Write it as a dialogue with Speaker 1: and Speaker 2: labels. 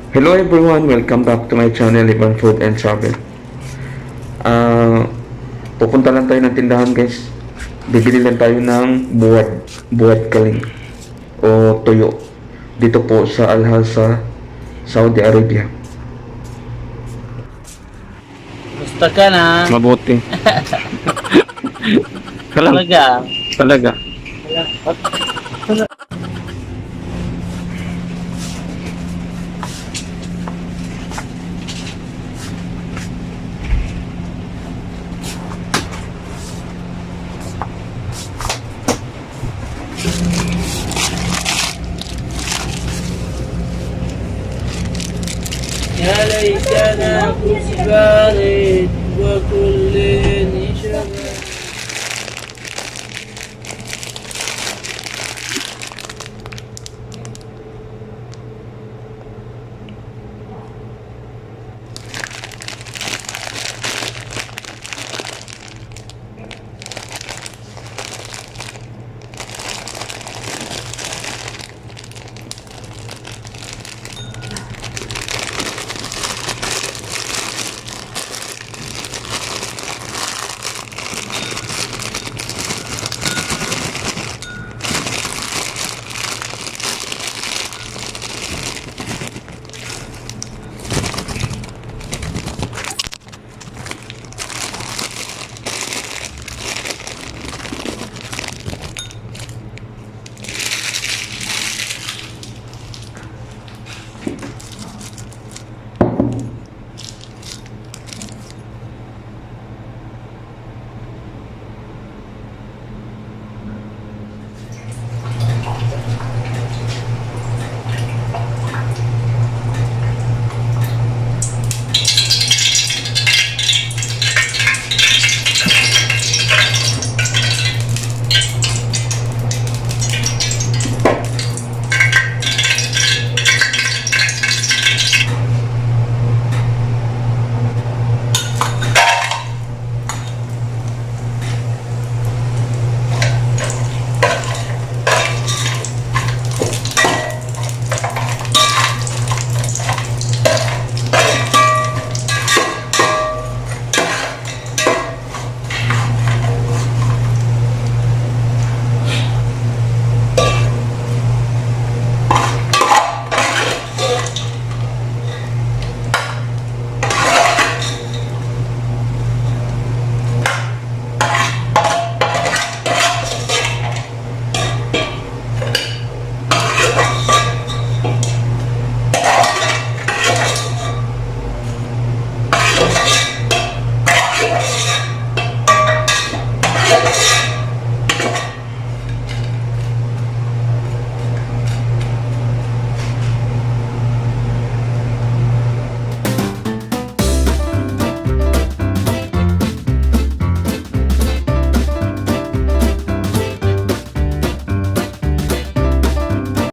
Speaker 1: Hello everyone, welcome back to my channel, Libranfoodandtravel. Pupunta lang tayo ng tindahan guys. Bibili lang tayo ng buwad kaling o tuyo. Dito po sa Hassa Saudi Arabia.
Speaker 2: Gusto ka na?
Speaker 1: Mabuti.
Speaker 2: Talaga.
Speaker 1: Talaga.
Speaker 2: يا ليتنا كنت بارد وكل